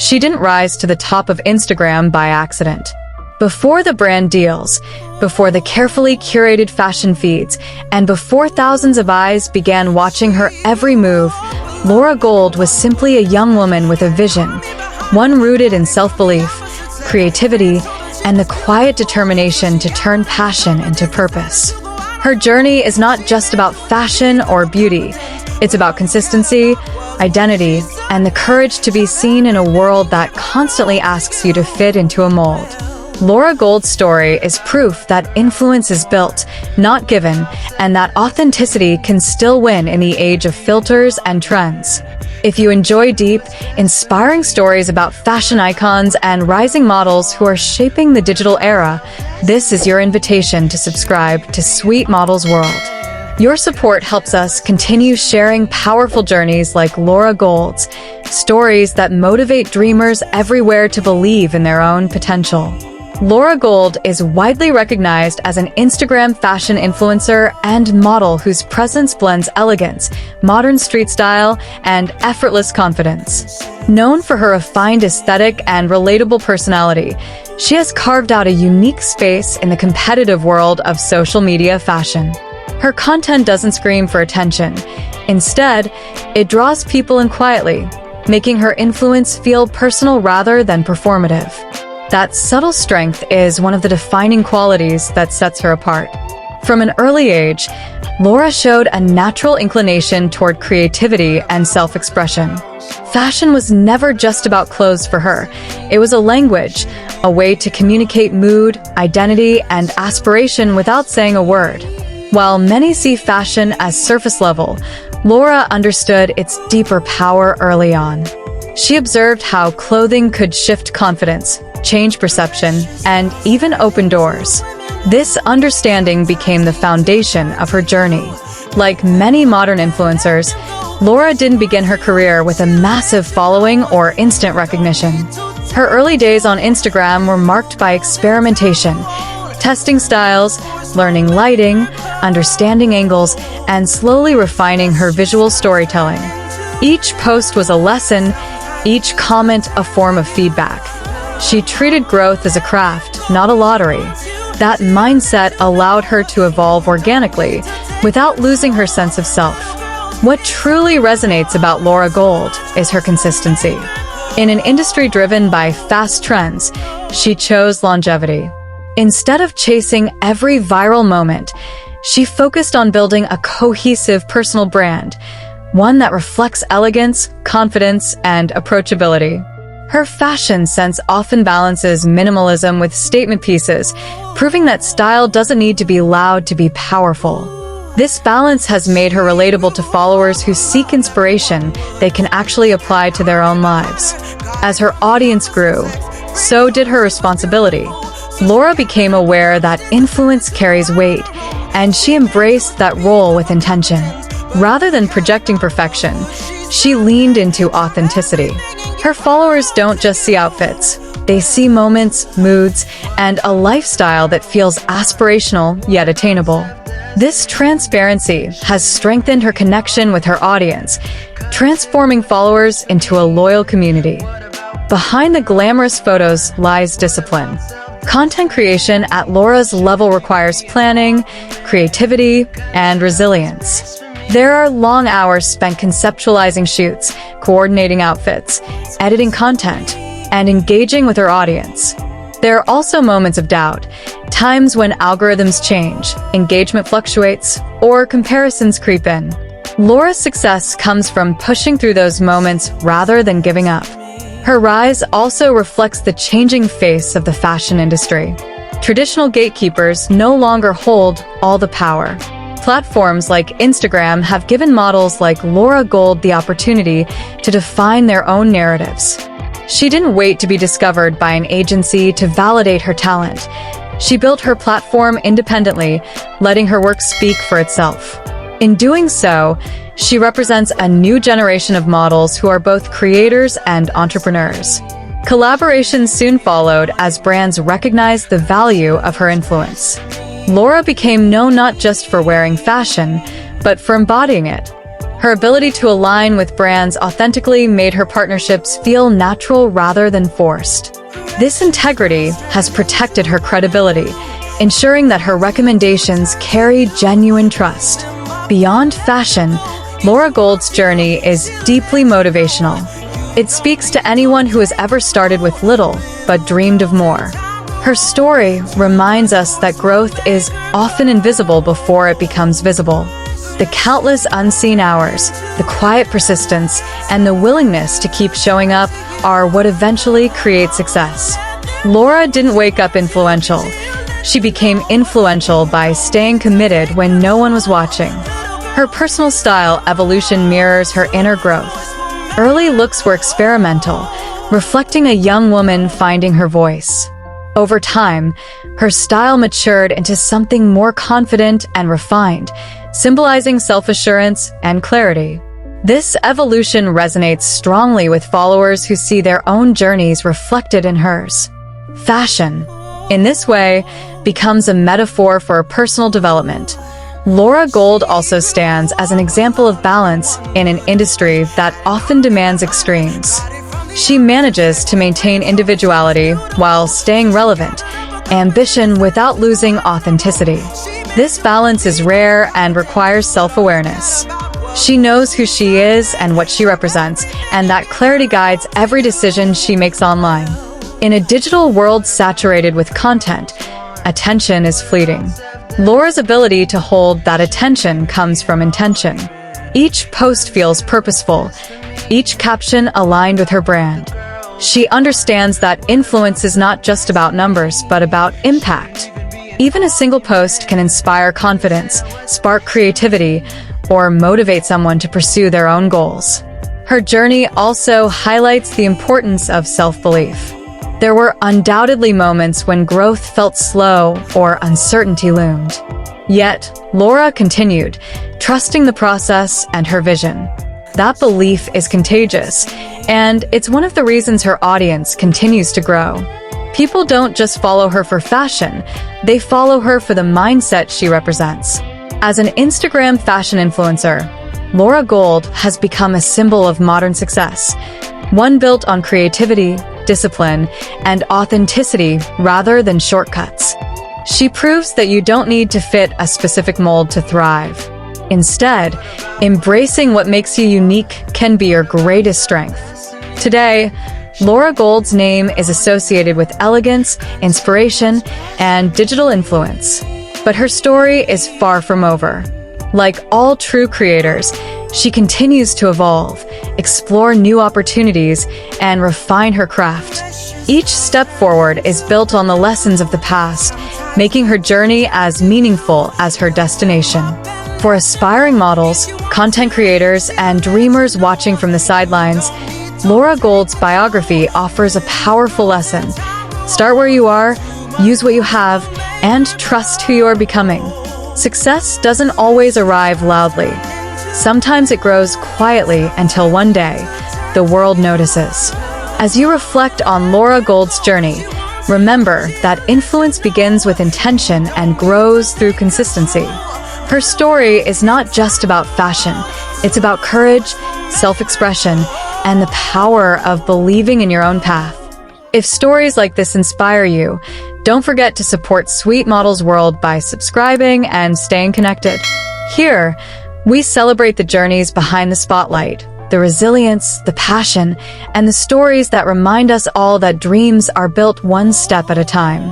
She didn't rise to the top of Instagram by accident. Before the brand deals, before the carefully curated fashion feeds, and before thousands of eyes began watching her every move, Laura Gold was simply a young woman with a vision, one rooted in self-belief, creativity, and the quiet determination to turn passion into purpose. Her journey is not just about fashion or beauty. It's about consistency, identity, and the courage to be seen in a world that constantly asks you to fit into a mold. Laura Gold's story is proof that influence is built, not given, and that authenticity can still win in the age of filters and trends. If you enjoy deep, inspiring stories about fashion icons and rising models who are shaping the digital era, this is your invitation to subscribe to Sweet Models World. Your support helps us continue sharing powerful journeys like Laura Gold's, stories that motivate dreamers everywhere to believe in their own potential. Laura Gold is widely recognized as an Instagram fashion influencer and model whose presence blends elegance, modern street style, and effortless confidence. Known for her refined aesthetic and relatable personality, she has carved out a unique space in the competitive world of social media fashion. Her content doesn't scream for attention. Instead, it draws people in quietly, making her influence feel personal rather than performative. That subtle strength is one of the defining qualities that sets her apart. From an early age, Laura showed a natural inclination toward creativity and self-expression. Fashion was never just about clothes for her. It was a language, a way to communicate mood, identity, and aspiration without saying a word. While many see fashion as surface level, Laura understood its deeper power early on. She observed how clothing could shift confidence, change perception, and even open doors. This understanding became the foundation of her journey. Like many modern influencers, Laura didn't begin her career with a massive following or instant recognition. Her early days on Instagram were marked by experimentation, testing styles, learning lighting, understanding angles, and slowly refining her visual storytelling. Each post was a lesson, each comment a form of feedback. She treated growth as a craft, not a lottery. That mindset allowed her to evolve organically, without losing her sense of self. What truly resonates about Laura Gold is her consistency. In an industry driven by fast trends, she chose longevity. Instead of chasing every viral moment, she focused on building a cohesive personal brand, one that reflects elegance, confidence, and approachability. Her fashion sense often balances minimalism with statement pieces, proving that style doesn't need to be loud to be powerful. This balance has made her relatable to followers who seek inspiration they can actually apply to their own lives. As her audience grew, so did her responsibility. Laura became aware that influence carries weight, and she embraced that role with intention. Rather than projecting perfection, she leaned into authenticity. Her followers don't just see outfits. They see moments, moods, and a lifestyle that feels aspirational yet attainable. This transparency has strengthened her connection with her audience, transforming followers into a loyal community. Behind the glamorous photos lies discipline. Content creation at Laura's level requires planning, creativity, and resilience. There are long hours spent conceptualizing shoots, coordinating outfits, editing content, and engaging with her audience. There are also moments of doubt, times when algorithms change, engagement fluctuates, or comparisons creep in. Laura's success comes from pushing through those moments rather than giving up. Her rise also reflects the changing face of the fashion industry. Traditional gatekeepers no longer hold all the power. Platforms like Instagram have given models like Laura Gold the opportunity to define their own narratives. She didn't wait to be discovered by an agency to validate her talent. She built her platform independently, letting her work speak for itself. In doing so, she represents a new generation of models who are both creators and entrepreneurs. Collaborations soon followed as brands recognized the value of her influence. Laura became known not just for wearing fashion, but for embodying it. Her ability to align with brands authentically made her partnerships feel natural rather than forced. This integrity has protected her credibility, ensuring that her recommendations carry genuine trust. Beyond fashion, Laura Gold's journey is deeply motivational. It speaks to anyone who has ever started with little but dreamed of more. Her story reminds us that growth is often invisible before it becomes visible. The countless unseen hours, the quiet persistence, and the willingness to keep showing up are what eventually create success. Laura didn't wake up influential. She became influential by staying committed when no one was watching. Her personal style evolution mirrors her inner growth. Early looks were experimental, reflecting a young woman finding her voice. Over time, her style matured into something more confident and refined, symbolizing self-assurance and clarity. This evolution resonates strongly with followers who see their own journeys reflected in hers. Fashion, in this way, becomes a metaphor for personal development. Laura Gold also stands as an example of balance in an industry that often demands extremes. She manages to maintain individuality while staying relevant, ambition without losing authenticity. This balance is rare and requires self-awareness. She knows who she is and what she represents, and that clarity guides every decision she makes online. In a digital world saturated with content, attention is fleeting. Laura's ability to hold that attention comes from intention. Each post feels purposeful, each caption aligned with her brand. She understands that influence is not just about numbers, but about impact. Even a single post can inspire confidence, spark creativity, or motivate someone to pursue their own goals. Her journey also highlights the importance of self-belief. There were undoubtedly moments when growth felt slow or uncertainty loomed. Yet, Laura continued, trusting the process and her vision. That belief is contagious, and it's one of the reasons her audience continues to grow. People don't just follow her for fashion, they follow her for the mindset she represents. As an Instagram fashion influencer, Laura Gold has become a symbol of modern success, one built on creativity, discipline, and authenticity rather than shortcuts. She proves that you don't need to fit a specific mold to thrive. Instead, embracing what makes you unique can be your greatest strength. Today, Laura Gold's name is associated with elegance, inspiration, and digital influence. But her story is far from over. Like all true creators, she continues to evolve, explore new opportunities, and refine her craft. Each step forward is built on the lessons of the past, making her journey as meaningful as her destination. For aspiring models, content creators, and dreamers watching from the sidelines, Laura Gold's biography offers a powerful lesson. Start where you are, use what you have, and trust who you are becoming. Success doesn't always arrive loudly. Sometimes it grows quietly until one day, the world notices. As you reflect on Laura Gold's journey, remember that influence begins with intention and grows through consistency. Her story is not just about fashion, it's about courage, self-expression, and the power of believing in your own path. If stories like this inspire you, don't forget to support Sweet Models World by subscribing and staying connected. Here, we celebrate the journeys behind the spotlight, the resilience, the passion, and the stories that remind us all that dreams are built one step at a time.